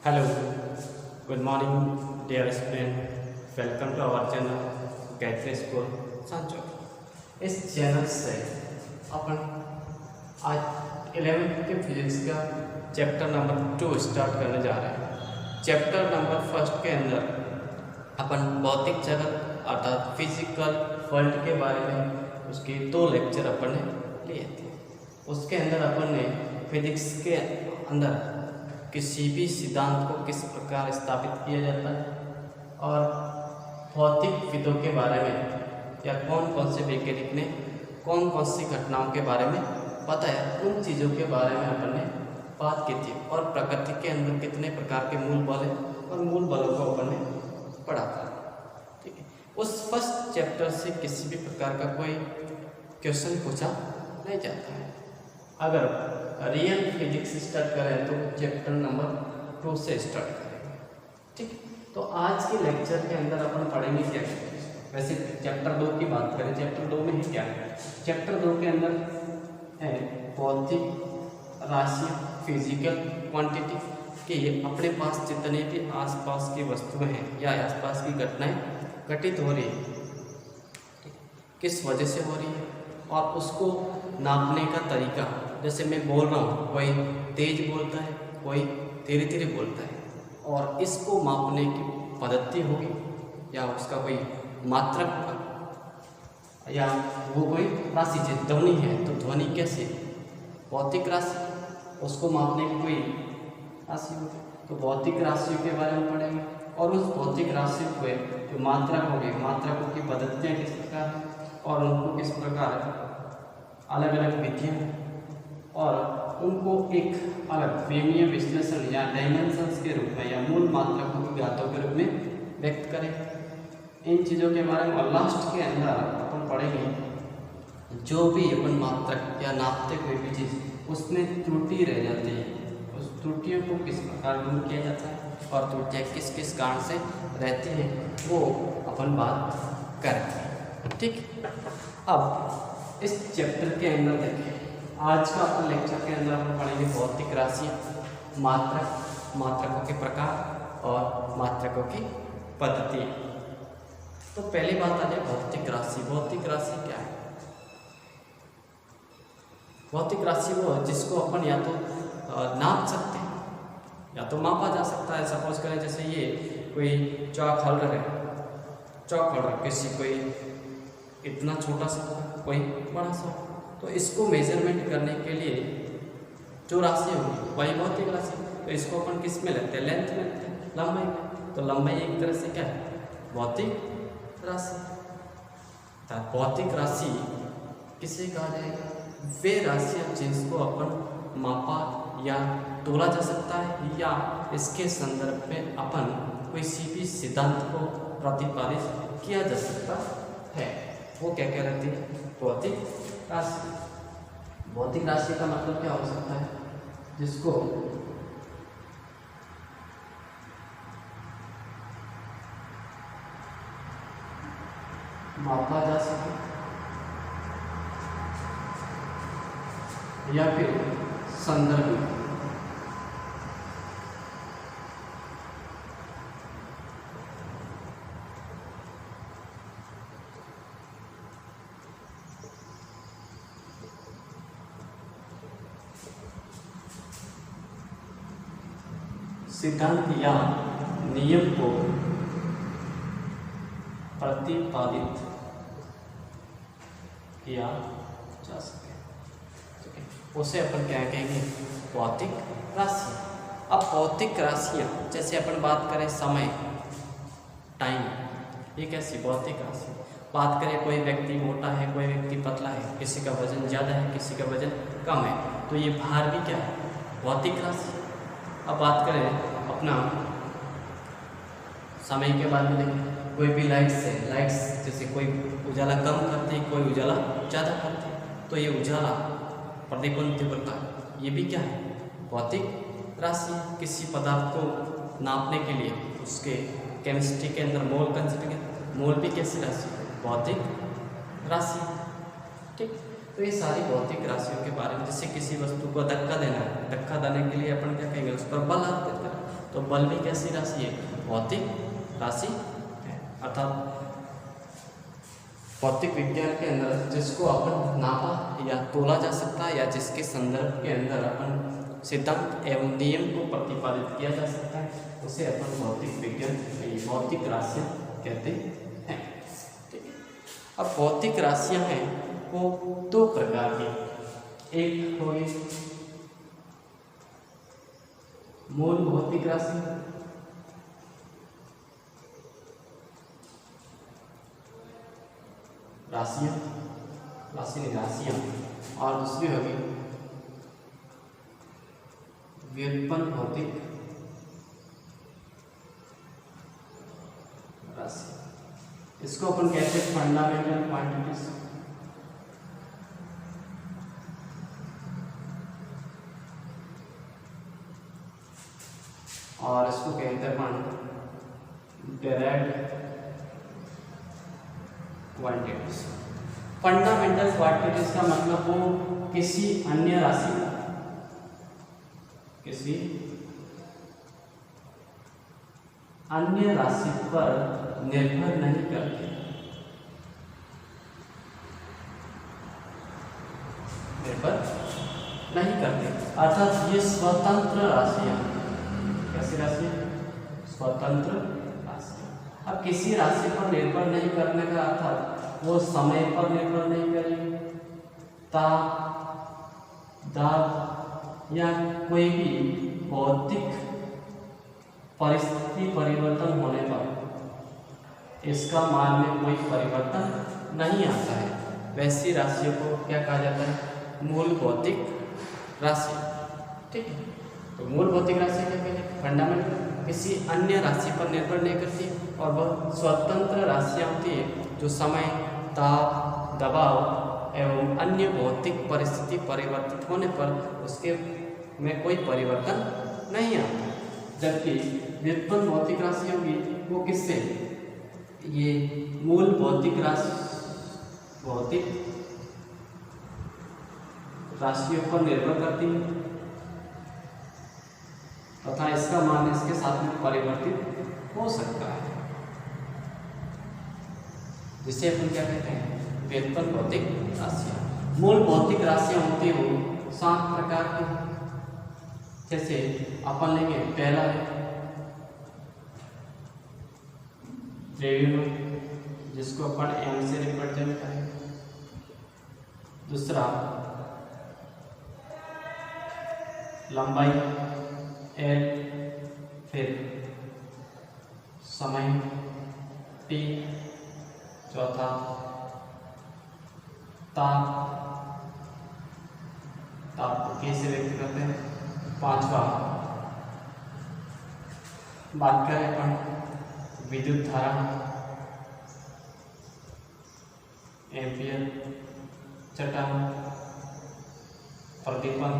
Hello, good morning, dear student. Welcome to our channel, Gayatri School, Sanchore. इस channel से अपन आज 11th के physics का चैप्टर नंबर 2 स्टार्ट करने जा रहे हैं। चैप्टर नंबर 1 के अंदर अपन भौतिक जगत अर्थात फिजिकल वर्ल्ड के बारे में उसके 2 लेक्चर अपन ने लिए थे। उसके अंदर अपन ने फिजिक्स के अंदर किसी भी सिद्धांत को किस प्रकार स्थापित किया जाता है और भौतिक विधों के बारे में या कौन कौन से वैज्ञानिक ने कौन कौन सी घटनाओं के बारे में बताया, उन चीज़ों के बारे में अपन ने बात की थी। और प्रकृति के अंदर कितने प्रकार के मूल बल हैं और मूल बलों को अपन ने पढ़ा था। ठीक है, उस फर्स्ट चैप्टर से किसी भी प्रकार का कोई क्वेश्चन पूछा नहीं जाता है। अगर रियल फिजिक्स स्टार्ट करें तो चैप्टर नंबर 2 से स्टार्ट करेंगे। ठीक, तो आज के लेक्चर के अंदर अपन पढ़ेंगे क्या। वैसे चैप्टर 2 की बात करें, चैप्टर 2 में ही क्या है, चैप्टर 2 के अंदर है भौतिक राशि, फिजिकल क्वांटिटी कि अपने पास जितने भी आसपास की वस्तुएं हैं या आसपास की घटनाएं घटित हो रही है, किस वजह से हो रही है और उसको नापने का तरीका। जैसे मैं बोल रहा हूँ, कोई तेज बोलता है, कोई धीरे धीरे बोलता है, और इसको मापने की पद्धति होगी या उसका कोई मात्रक या वो कोई राशि। जैसे ध्वनि है तो ध्वनि कैसे भौतिक राशि, उसको मापने की कोई राशि होगी। तो भौतिक राशियों के बारे में पढ़ेंगे और उस भौतिक राशियों के जो मात्रक होंगे, मात्रकों की पद्धतियाँ किस प्रकार हैं और उनको किस प्रकार अलग अलग विधियाँ और उनको एक अलग विमीय विश्लेषण या डायमेंशंस के रूप में या मूल मात्रकों की घातों के रूप में व्यक्त करें। इन चीज़ों के बारे में और लास्ट के अंदर अपन पढ़ेंगे जो भी अपन मात्रक या नापते कोई भी चीज़ उसमें त्रुटि रह जाती है, उस त्रुटियों को किस प्रकार दूर किया जाता है और त्रुटियाँ किस किस कारण से रहती हैं वो अपन बात करेंगे। ठीक, अब इस चैप्टर के अंदर देखें, आज का अपन लेक्चर के अंदर हम पढ़ेंगे भौतिक राशियाँ, मात्रक, मात्रकों के प्रकार और मात्रकों की पद्धति। तो पहली बात आ जाए भौतिक राशि। भौतिक राशि क्या है? भौतिक राशि वो है जिसको अपन या तो नाप सकते हैं या तो मापा जा सकता है। सपोज करें जैसे ये कोई चौक होल्डर है, चौक होल्डर किसी कोई इतना छोटा सा होगा, कोई बड़ा सा, तो इसको मेजरमेंट करने के लिए जो राशि होगी वही भौतिक राशि। तो इसको अपन किस में लेते हैं? लेंथ में लेते हैं, लंबाई में। तो लंबाई एक तरह से क्या है? भौतिक राशि। भौतिक राशि किसे कहा जाएगा? वे राशियाँ जिसको अपन मापा या तोला जा सकता है या इसके संदर्भ में अपन किसी भी सिद्धांत को प्रतिपादित किया जा सकता है, वो क्या कहलाती है? भौतिक राशि। भौतिक राशि का मतलब क्या हो सकता है? जिसको मापा जा सके या फिर संदर्भ सिद्धांत या नियम को प्रतिपादित किया जा सके, उसे अपन क्या कहेंगे? भौतिक राशि। अब भौतिक राशियाँ जैसे अपन बात करें समय, टाइम, ये कैसी भौतिक राशि। बात करें कोई व्यक्ति मोटा है, कोई व्यक्ति पतला है, किसी का वजन ज़्यादा है, किसी का वजन कम है, तो ये भार भी क्या है? भौतिक राशि। अब बात करें अपना समय के बारे में देखें, कोई भी लाइट्स है, लाइट्स जैसे कोई उजाला कम करती है, कोई उजाला ज़्यादा करती है, तो ये उजाला प्रतिबिंब तीव्रता ये भी क्या है? भौतिक राशि। किसी पदार्थ को नापने के लिए उसके केमिस्ट्री के अंदर मोल कंसिडर करें, मोल भी कैसी राशि? भौतिक राशि। ठीक, तो ये सारी भौतिक राशियों के बारे में। जैसे किसी वस्तु को धक्का देना है, धक्का देने के लिए अपन क्या कहेंगे? उस पर बल देते हैं, तो बल भी कैसी राशि है? भौतिक राशि है। अर्थात भौतिक विज्ञान के अंदर जिसको अपन नापा या तोला जा सकता है या जिसके संदर्भ के अंदर अपन सिद्धांत एवं नियम को प्रतिपादित किया जा सकता है, उसे अपन भौतिक विज्ञान भौतिक राशियाँ कहते हैं। ठीक है। अब भौतिक राशियाँ हैं वो दो प्रकार की, एक हो गई मूल भौतिक राशि, राशियाँ और दूसरी होगी व्युत्पन्न भौतिक राशि। इसको अपन कहते हैं फंडामेंटल क्वांटिटीज। और इसको कहते हैं अपन डिराइव्ड क्वांटिटीज। फंडामेंटल क्वांटिटीज का मतलब वो किसी अन्य राशि पर निर्भर नहीं करती, अर्थात ये स्वतंत्र राशियां। कैसी राशि? स्वतंत्र राशि। अब किसी राशि पर निर्भर नहीं करने का अर्थात वो समय पर निर्भर नहीं करेगी, ताप दाब या कोई भी भौतिक परिस्थिति परिवर्तन होने पर इसका मान में कोई परिवर्तन नहीं आता है। वैसी राशियों को क्या कहा जाता है? मूल भौतिक राशि। ठीक है। तो मूल भौतिक राशि क्या कहते हैं? फंडामेंटल, किसी अन्य राशि पर निर्भर नहीं करती और वह स्वतंत्र राशियाँ होती है जो समय ताप दबाव एवं अन्य भौतिक परिस्थिति परिवर्तित होने पर उसके में कोई परिवर्तन नहीं आता। जबकि व्युत्पन्न भौतिक राशि होगी वो किससे? ये मूल भौतिक राशियों पर निर्भर करती है तथा इसका मान इसके साथ में परिवर्तित हो सकता है, जिसे अपन क्या कहते हैं? व्युत्पन्न भौतिक राशियाँ। मूल भौतिक राशियाँ होती हो 7 प्रकार की। जैसे अपन लेंगे, पहला है रेडियो जिसको अपन एम से रिप्रेजेंट करेंगे। दूसरा लंबाई एल, फिर समय टी, चौथा ताप को के से व्यक्त करते हैं। पांचवा बात करें अपन विद्युत धारा, एम्पियर, छठा प्रदीपन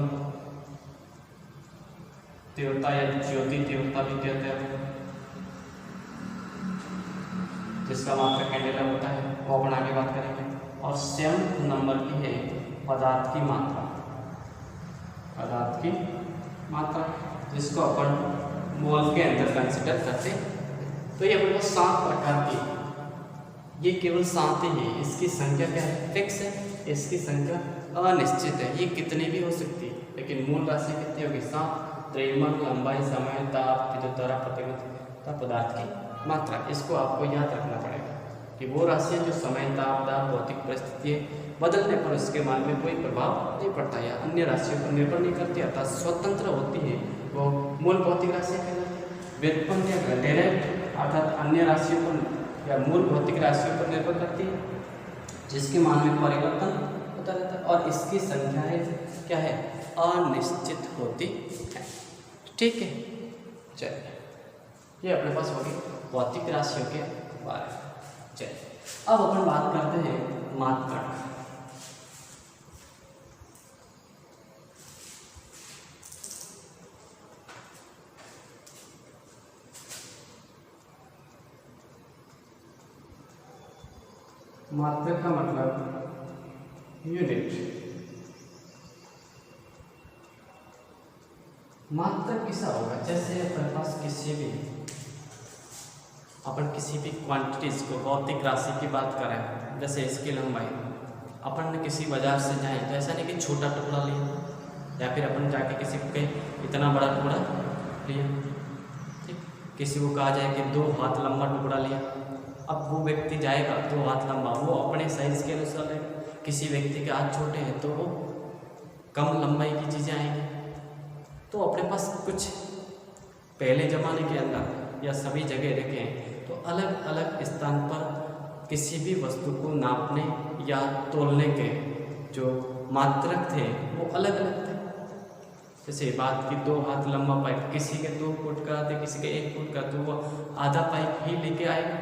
तीव्रता या ज्योति तीव्रता भी कहते हैं, जिसका मात्रक कैंडेला होता है, वो अपन आगे बात करेंगे। और 7 नंबर की है पदार्थ की मात्रा, जिसको अपन मोल के अंदर कंसिडर करते हैं। तो ये अपने 7 प्रकार की, ये केवल 7 ही है। इसकी संख्या क्या है? फिक्स है। इसकी संख्या अनिश्चित है, ये कितनी भी हो सकती है, लेकिन मूल राशि कितनी होगी? 7। द्रव्यमान, लंबाई, समय, ताप, विद्युत धारा, प्रतिरोध, पदार्थ की मात्रा। इसको आपको याद रखना पड़ेगा कि वो राशियाँ जो समय ताप दाब भौतिक परिस्थिति बदलने पर उसके मान में कोई प्रभाव नहीं पड़ता या अन्य राशियों पर निर्भर नहीं करती, अर्थात स्वतंत्र होती है, वो मूल भौतिक राशियाँ कहलाती है। व्युत्पन्न क्या? डायरेक्ट, अर्थात अन्य राशियों पर या मूल भौतिक राशियों पर निर्भर करती है, जिसके मान में परिवर्तन होता रहता है और इसकी संख्या है क्या है? अनिश्चित होती है। ठीक है, चलिए ये अपने पास होगी भौतिक राशियों के बारे में। चलिए अब अपन बात करते हैं मात्रक। मात्रक का मतलब यूनिट। मात्रक किसा होगा, जैसे अपने पास अपन किसी भी क्वांटिटीज को, भौतिक राशि की बात करें, जैसे इसकी लंबाई, अपन किसी बाजार से जाएं तो ऐसा नहीं कि छोटा टुकड़ा लिया या फिर अपन जाके किसी के इतना बड़ा टुकड़ा लिया, ठीक। किसी को कहा जाए कि 2 हाथ लंबा टुकड़ा लिया, अब वो व्यक्ति जाएगा 2 हाथ लंबा, वो अपने साइज़ के अनुसार लेगा। किसी व्यक्ति के हाथ छोटे हैं तो वो कम लंबाई की चीज़ें आएंगी। तो अपने पास कुछ पहले ज़माने के अंदर या सभी जगह देखें तो अलग अलग स्थान पर किसी भी वस्तु को नापने या तोलने के जो मात्रक थे वो अलग अलग थे। जैसे बात की 2 हाथ लंबा पाइप, किसी के 2 फुट का थे, किसी के 1 फुट का, तो वो आधा पाइप ही लेके आएगा।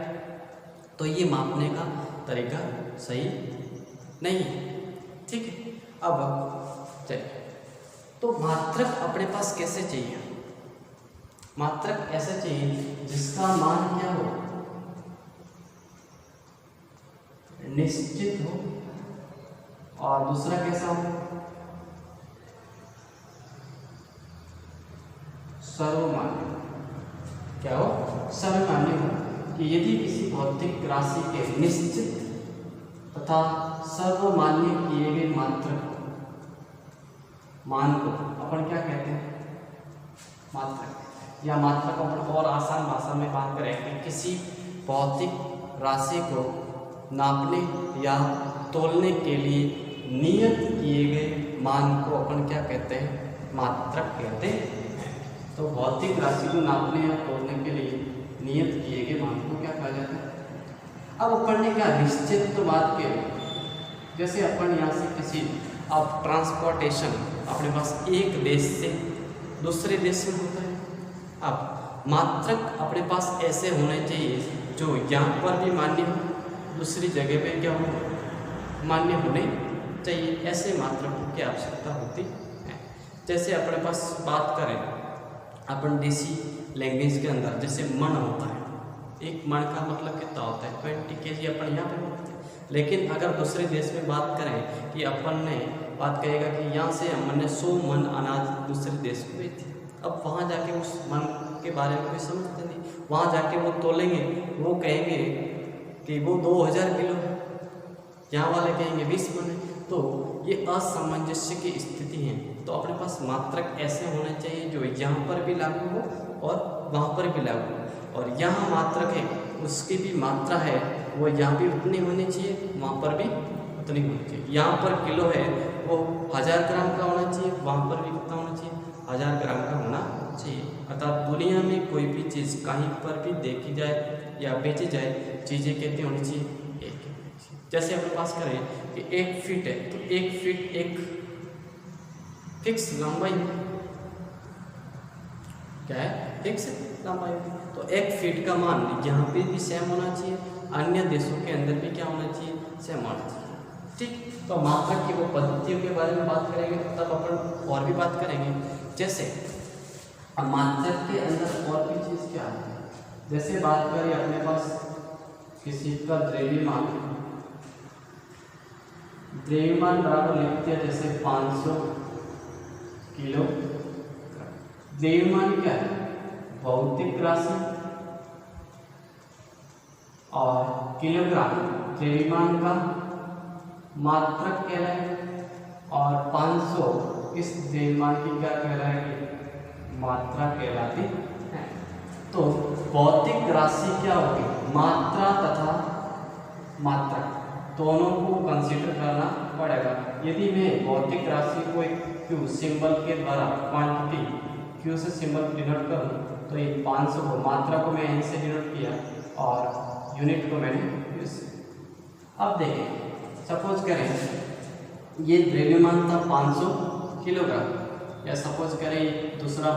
तो ये मापने का तरीका सही नहीं है, ठीक है। अब चलिए, तो मात्रक अपने पास कैसे चाहिए? मात्रक ऐसा चाहिए जिसका मान क्या हो, निश्चित हो, और दूसरा कैसा हो, सर्वमान्य। क्या हो? सर्वमान्य हो कि यदि किसी भौतिक राशि के निश्चित तथा सर्वमान्य किए गए मात्रक मान को अपन क्या कहते हैं? मात्रक। या मात्रक को अपन और आसान भाषा में बात करें कि किसी भौतिक राशि को नापने या तोलने के लिए नियत किए गए मान को अपन क्या कहते हैं? मात्रक कहते हैं। तो भौतिक राशि को नापने या तोलने के लिए नियत किए गए मान को क्या कहा जाता है? अब अपन ने क्या निश्चित तो बात की, जैसे अपन यहाँ से किसी अब ट्रांसपोर्टेशन अपने पास एक देश से दूसरे देश में होता है। अब मात्रक अपने पास ऐसे होने चाहिए जो यहाँ पर भी मान्य हो, दूसरी जगह पे क्या हो, मान्य होने चाहिए। ऐसे मात्रकों की आवश्यकता होती है। जैसे अपने पास बात करें अपन देसी लैंग्वेज के अंदर, जैसे मन होता है, एक मन का मतलब कितना होता है? 20 kg अपन यहाँ पे बोलते हैं। लेकिन अगर दूसरे देश में बात करें कि अपन ने बात कहेगा कि यहाँ से हमने 100 मन अनाज दूसरे देश को भेज दिया। अब वहाँ जाके उस मन के बारे में कोई समझते नहीं, वहाँ जाके वो तोलेंगे, वो कहेंगे कि वो 2000 किलो है, यहाँ वाले कहेंगे 20 मन है। तो ये असमंजस्य की स्थिति है। तो अपने पास मात्रक ऐसे होने चाहिए जो यहाँ पर भी लागू हो और वहाँ पर भी लागू हो। और यहाँ मात्रक है उसकी भी मात्रा है वो यहाँ भी उतनी होनी चाहिए, वहाँ पर भी उतनी होनी चाहिए। यहाँ पर किलो है वो 1000 ग्राम का होना चाहिए, वहाँ पर भी कितना होना चाहिए? 1000 ग्राम का होना चाहिए। अर्थात दुनिया में कोई भी चीज़ कहीं पर भी देखी जाए या बेची जाए, चीज़ें कितनी होनी चाहिए? एक। जैसे अपने पास करें कि 1 फीट है तो 1 फीट एक फिक्स लंबाई क्या है? फिक्स लंबाई। तो 1 फीट का मान यहाँ पे भी सेम होना चाहिए, अन्य देशों के अंदर भी क्या होना चाहिए? सेम होना चाहिए, ठीक। तो मात्रक की वो पद्धतियों के बारे में बात करेंगे तब अपन और भी बात करेंगे। जैसे अब मात्रक के अंदर और भी चीज़ क्या है? जैसे बात करें अपने पास किसी का द्रव्यमान बराबर लिखते हैं जैसे 500 किलो। द्रव्यमान क्या है? भौतिक राशि, और किलोग्राम द्रव्यमान का मात्रक कहलाएगा, और 500 इस द्रव्यमान की क्या कहलाएगी? मात्रा कहलाती है। तो भौतिक राशि क्या होगी? मात्रा तथा मात्रक दोनों को कंसीडर करना पड़ेगा। यदि मैं भौतिक राशि को एक क्यू सिंबल के द्वारा क्वांटिटी क्यू से सिंबल डिनोट करूँ तो ये 500 को, मात्रा को मैं एन से डिनोट किया और यूनिट को मैंने यू से। अब देखें, सपोज करें ये द्रव्यमान था 500 किलोग्राम, या सपोज करें दूसरा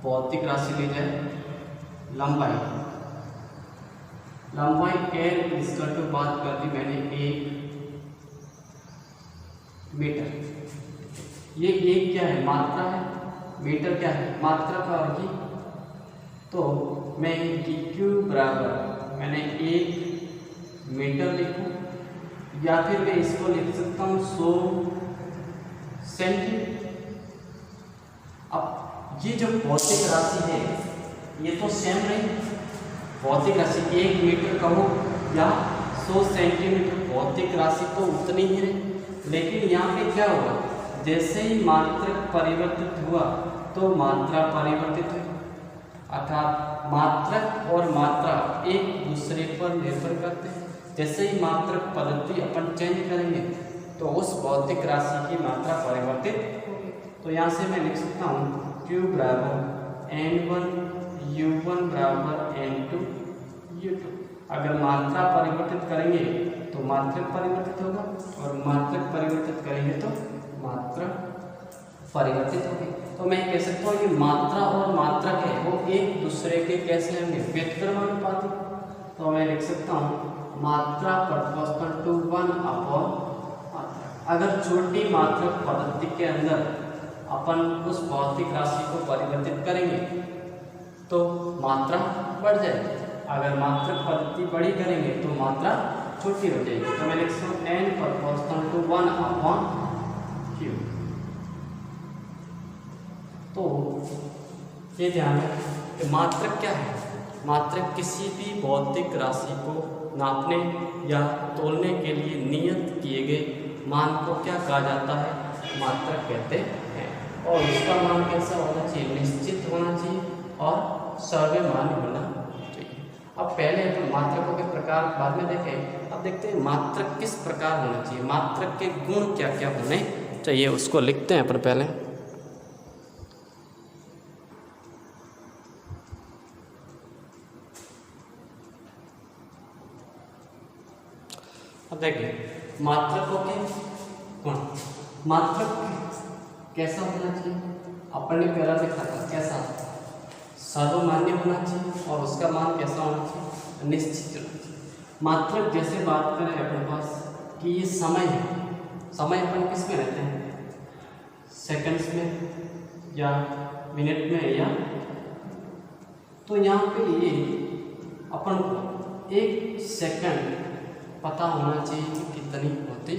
भौतिक राशि ली जाए लंबाई एल इसका तो बात कर दी मैंने 1 मीटर। ये एक क्या है? मात्रा है। मीटर क्या है? मात्रा का अर्थ। तो मैं dq बराबर मैंने 1 मीटर लिखूं, या फिर मैं इसको लिख सकता हूँ 100 सेंटीमीटर। अब ये जो भौतिक राशि है ये तो सेम रही। भौतिक राशि 1 मीटर कहो या 100 सेंटीमीटर, भौतिक राशि तो उतनी ही रही। लेकिन यहाँ पे क्या हुआ, जैसे ही मात्रक परिवर्तित हुआ तो मात्रा परिवर्तित हुई। अर्थात मात्रक और मात्रा एक दूसरे पर निर्भर करते हैं। जैसे ही मात्रक पद्धति अपन चेंज करेंगे तो उस भौतिक राशि की मात्रा परिवर्तित होगी। तो यहाँ से मैं लिख सकता हूँ Q बराबर N1 U1 बराबर N2 U2। अगर मात्रा परिवर्तित करेंगे तो मात्रक परिवर्तित होगा और मात्रक परिवर्तित करेंगे तो मात्रा परिवर्तित होगी। तो मैं कह सकता हूँ ये मात्रा और मात्रक है वो एक दूसरे के कैसे होंगे, व्युत्क्रमानुपाती। तो मैं लिख सकता हूँ मात्रा प्रोपोर्शनल टू 1 अपॉन मात्रक। अगर छोटी मात्रक पद्धति के अंदर अपन उस भौतिक राशि को परिवर्तित करेंगे तो मात्रा बढ़ जाएगी। अगर मात्रक पद्धति बड़ी करेंगे तो मात्रा छोटी हो जाएगी। तो मैं लिख सकता हूँ n proportional to 1 upon q। तो ये ध्यान रखें कि मात्रक क्या है। मात्रक किसी भी भौतिक राशि को नापने या तोलने के लिए नियत किए गए मान को क्या कहा जाता है, मात्रक कहते हैं। और उसका मान कैसा होना चाहिए, निश्चित होना चाहिए और सर्वमान्य होना चाहिए। अब पहले अपन मात्रकों के प्रकार बाद में देखें, अब देखते हैं मात्रक किस प्रकार होना चाहिए, मात्रक के गुण क्या क्या होने चाहिए, उसको लिखते हैं अपन पहले। अब देखिए मात्रकों के गुण। मात्रक कैसा होना चाहिए, अपन ने पहला देखा था कैसा, सर्वमान्य होना चाहिए और उसका मान कैसा होना चाहिए, निश्चित होना चाहिए। मात्रक जैसे बात करें अपने पास कि ये समय है, समय अपन किस में रहते हैं, सेकंड्स में या मिनट में या, तो यहाँ पे ये अपन को 1 सेकंड पता होना चाहिए कि कितनी होती,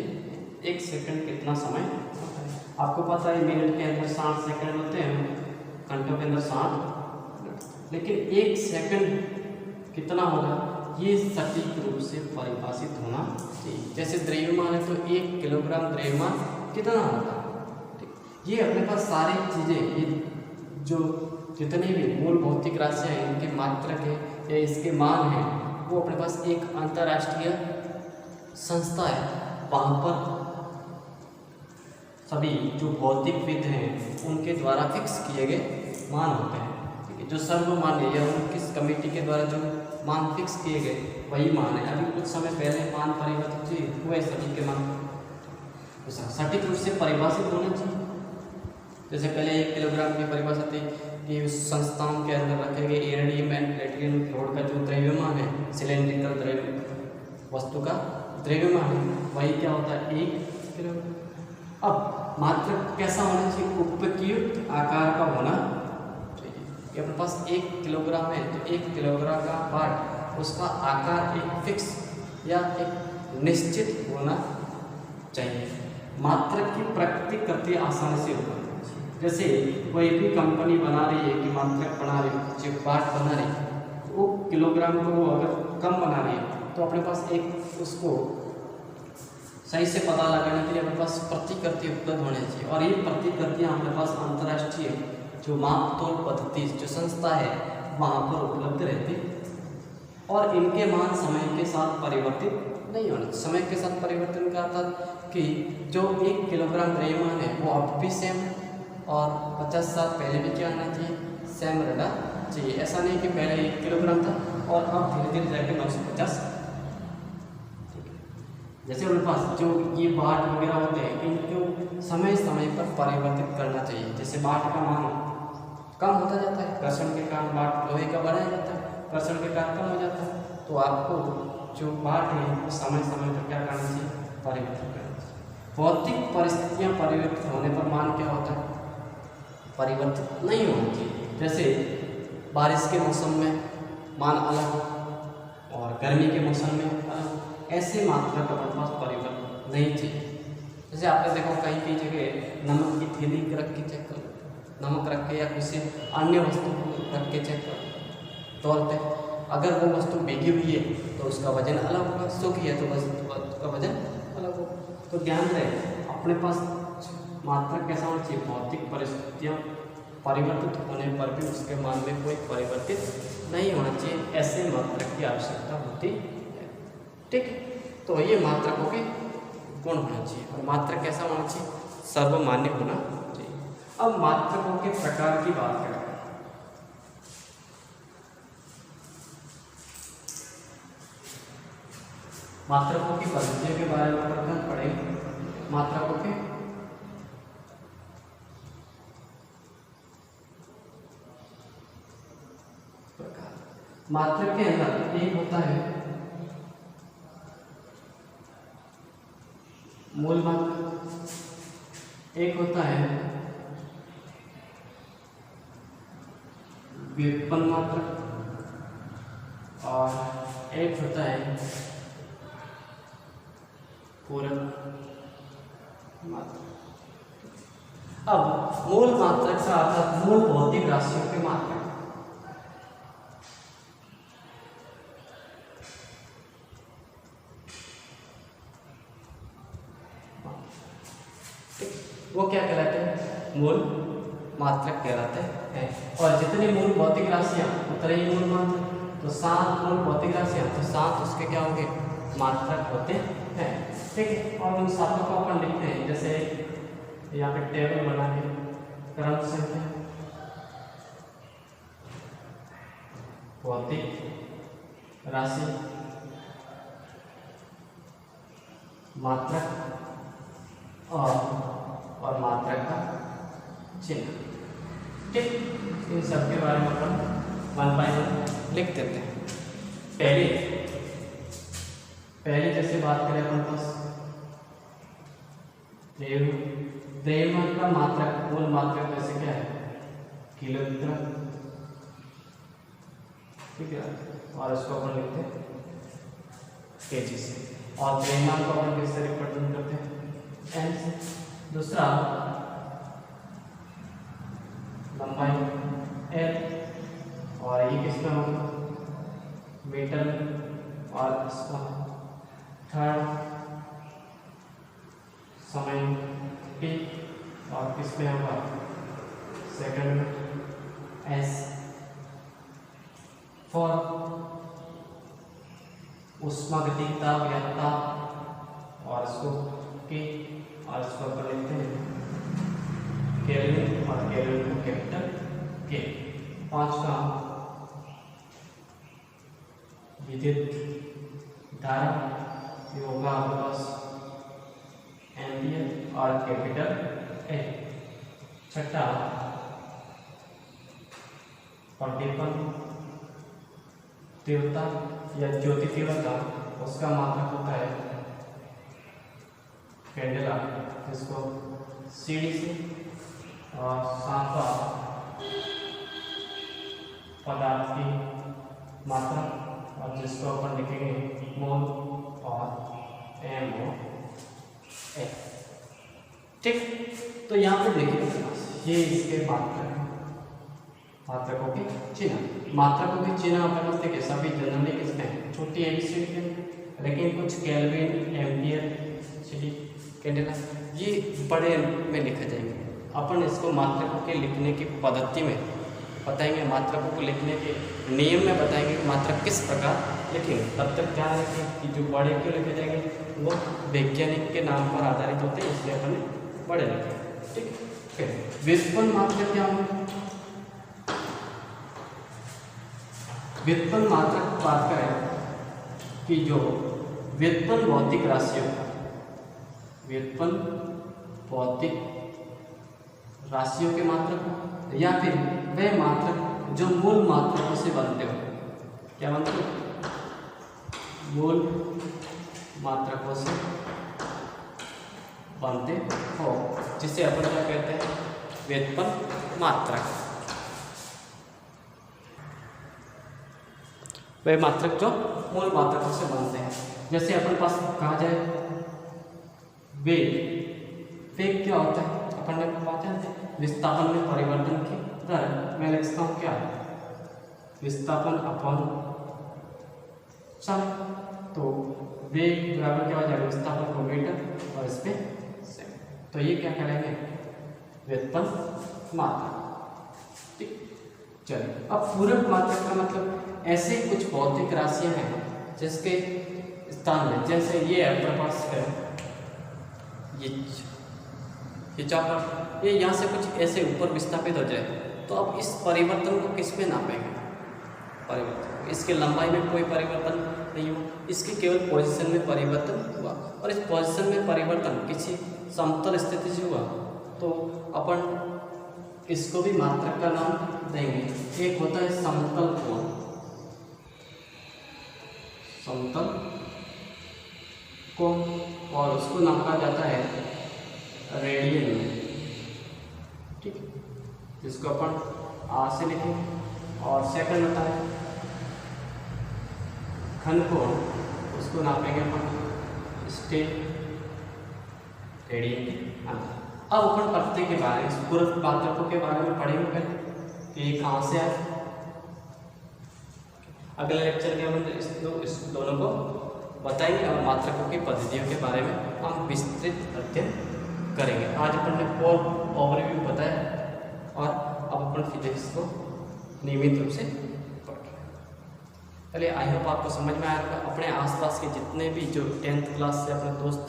1 सेकंड कितना समय होता है। आपको पता है मिनट के अंदर 60 सेकंड होते हैं, घंटों के अंदर 60, लेकिन 1 सेकंड कितना होगा ये सटीक रूप से परिभाषित होना चाहिए। जैसे द्रव्यमान है तो 1 किलोग्राम द्रव्यमान कितना होगा, ये अपने पास सारी चीज़ें, ये जो जितनी भी मूल भौतिक राशियाँ हैं इनके मात्रक है या इसके मान हैं, वो अपने पास एक अंतर्राष्ट्रीय संस्था है, वहाँ पर सभी जो भौतिकविद हैं उनके द्वारा फिक्स किए गए मान होते हैं। ठीक है, जो सर्वमान्य या किस कमेटी के द्वारा जो मान फिक्स किए गए वही मान है। अभी कुछ समय पहले मान परिवर्तित हुए सभी के मान, तो सटीक रूप से परिभाषित होना चाहिए। जैसे पहले 1 किलोग्राम की परिभाषा थी कि उस संस्थाओं के अंदर रखे गए इरेडियम एंड प्लेटिनम फ्लोर का जो द्रव्यमान है, सिलेंड्रिकल द्रव्य वस्तु का द्रव्यमान है, वही क्या होता है 1 किलोग्राम। अब मात्रक कैसा होना चाहिए, उपयुक्त आकार का होना चाहिए। कि अपने पास 1 किलोग्राम है तो 1 किलोग्राम का पार्ट उसका आकार एक फिक्स या एक निश्चित होना चाहिए। मात्रक की प्रकृति आसानी से होगी। जैसे कोई भी कंपनी बना रही है कि मात्रक बना रही है, जो पार्ट बना रही है, वो किलोग्राम को अगर कम बना रही है तो अपने पास एक उसको सही से पता लगाने के लिए अपने पास प्रतिकृति उपलब्ध होनी चाहिए। और ये प्रतिकृतियाँ हमारे पास अंतर्राष्ट्रीय जो माप तोल पद्धति जो संस्था है वहाँ पर उपलब्ध रहती है और इनके मान समय के साथ परिवर्तित नहीं होने। समय के साथ परिवर्तन का अर्थ कि जो 1 किलोग्राम द्रव्यमान है वो अब भी सेम है और 50 साल पहले भी क्या होना चाहिए, सेम रहना चाहिए। ऐसा नहीं कि पहले 1 किलोग्राम था और अब धीरे धीरे जाकर 950। जैसे उनके पास जो ये बाट वगैरह होते हैं इनको समय समय पर परिवर्तित करना चाहिए। जैसे बाट का मान कम होता जाता है, घर्षण के कारण बाट लोहे का बढ़ाया जाता है, घर्षण के कारण कम हो जाता है, तो आपको जो बाट है वो समय समय पर क्या करना चाहिए, परिवर्तित करना चाहिए। भौतिक परिस्थितियाँ परिवर्तित होने पर मान क्या होता है, परिवर्तित नहीं होना चाहिए। जैसे बारिश के मौसम में मान अलग और गर्मी के मौसम में अलग, ऐसे मात्रा का अपने पास परिवर्तन नहीं चाहिए। जैसे आपने देखो कहीं कहीं जगह नमक की थैली रख के चेक कर, नमक रख के या किसी अन्य वस्तु को रख के चेक तौलते हैं। अगर वो वस्तु भीगी हुई है तो उसका वजन अलग होगा, सूखी है तो उसका वजन अलग होगा। तो ध्यान रहे अपने पास मात्रक कैसा होना चाहिए, भौतिक परिस्थितियाँ परिवर्तित होने पर भी उसके मान में कोई परिवर्तित नहीं होना चाहिए, ऐसे मात्रक की आवश्यकता होती है। ठीक है, तो ये मात्रकों के गुण होना चाहिए और मात्रक कैसा होना चाहिए, सर्वमान्य होना चाहिए। अब मात्रकों के प्रकार की बात करें, मात्रकों की पद्धतियों के बारे में प्रथम पढ़ेंगे। मात्रकों के प्रकार, मात्रक के अंदर एक होता है मूल मात्रक, एक होता है व्युत्पन्न मात्रक और एक होता है पूरक मात्रक। अब मूल मात्रक का अर्थ मूल भौतिक राशियों के मात्रक। वो क्या कहलाते हैं, मूल मात्रक कहलाते हैं। और जितनी मूल भौतिक राशियां उतने ही मूल मात्रक। तो 7 मूल भौतिक राशियां, तो 7 उसके क्या होंगे, मात्रक होते हैं। ठीक है, और उन 7 को अपन लिखते हैं, जैसे यहाँ पे टेबल बना के क्रम संख्या, भौतिक राशि, मात्रक और मात्रक का चिन्ह। ठीक, इन सब के बारे में अपन 1 by 1 लिख देते हैं। पहले जैसे बात करें अपन पास द्रव्यमान का मात्रक, मूल मात्रक जैसे क्या है, किलोग्राम। ठीक है, और इसको अपन लिखते हैं केजी से। और द्रव्यमान को अपन किस तरह रिप्रेजेंट करते हैं, एन से। दूसरा लंबाई एल, और ये किसका होगा, मीटर, और इसका थर्ड समय टी, और किसमें होगा, सेकंड में एस। फॉर उष्मागतिकता या ताप, और इसको के, और इसको कर लेते हैं केल्विन, और केल्विन को कैपिटल के। 5 विद्युत धारा, ये होगा आपके पास एम्पियर, और कैपिटल ए। 6 प्रदीपन तीव्रता या ज्योति तीव्रता, उसका मात्रक होता है कैंडेला, जिसको सीडी से। और 7वां पदार्थ की मात्रा, और जिसको अपन लिखेंगे मोल और एमओ। ठीक, तो यहाँ पे देखिए ये इसके मात्रक, मात्रकों के चिन्ह। मात्रकों के चिन्ह अपने पास देखिए सभी जनरली किसमें, छोटी एबीसीडी के, लेकिन कुछ केल्विन, एम्पियर, सीडी, कैंडेला, ये बड़े में लिखा जाएंगे। अपन इसको मात्रकों के लिखने की पद्धति में बताएंगे, मात्रकों को लिखने के नियम में बताएंगे कि मात्रक किस प्रकार लिखेंगे। तब तक ध्यान रखें कि जो बड़े क्यों लिखे जाएंगे वो वैज्ञानिक के नाम पर आधारित होते हैं, इसलिए अपन बड़े लिखे। ठीक है, व्युत्पन्न मात्रक क्या होंगे, व्युत्पन्न मात्रक की बात करें कि जो व्युत्पन्न भौतिक राशियों, व्युत्पन्न भौतिक राशियों के मात्रक, या फिर वे मात्रक जो मूल मात्रकों से बनते हो। क्या बनते हो, मूल मात्रकों से बनते हो, जिसे अपन क्या कहते हैं, व्युत्पन्न मात्रक। वे मात्रक जो मूल मात्रकों से बनते हैं। जैसे अपन पास कहा जाए वेग, वेग क्या होता है, अपन ने पहचानते हैं, विस्थापन में परिवर्तन की दर मैं लिखता हूँ क्या, विस्थापन अपॉन समय। तो वेग बराबर क्या हो जाएगा, विस्थापन को मीटर और इस पे सेकंड। तो ये क्या करेंगे, व्युत्पन्न मात्रक। ठीक, चलिए अब पूरक मात्रक का मतलब ऐसे कुछ भौतिक राशियां हैं जिसके स्थान में, जैसे ये प्रकाश है, ये चापर, ये यहाँ से कुछ ऐसे ऊपर विस्थापित हो जाए, तो अब इस परिवर्तन को किस पे नापेंगे, परिवर्तन, इसके लंबाई में कोई परिवर्तन नहीं हुआ, इसके केवल पोजीशन में परिवर्तन हुआ, और इस पोजीशन में परिवर्तन किसी समतल स्थिति से हुआ, तो अपन इसको भी मात्रक का नाम देंगे। एक होता है समतल कोण, समतल कोण, और उसको नापा जाता है रेडियन में। ठीक है, जिसको अपन आर से लिखेंगे। और सेकंड होता है घन कोण, उसको नापेंगे अपन स्टेट रेडियन के अंदर। अब अपन पत्ते के बारे में, पूरक मात्रकों के बारे में पढ़ेंगे पहले कि ये कहाँ से आए। अगले लेक्चर में हम इस दोनों को बताएंगे और मात्रकों की पद्धतियों के बारे में हम विस्तृत अध्ययन करेंगे। आज अपन ने कोर ओवरव्यू बताया और अब अपन फिजिक्स को नियमित रूप से पढ़ेंगे। चलिए, आई होप आपको समझ में आएगा। अपने आसपास के जितने भी जो 10th क्लास से अपने दोस्त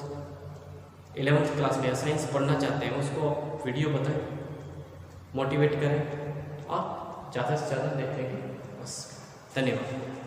11th क्लास में साइंस पढ़ना चाहते हैं, उसको वीडियो बताएं, मोटिवेट करें और ज़्यादा से ज़्यादा देखेंगे। बस, धन्यवाद।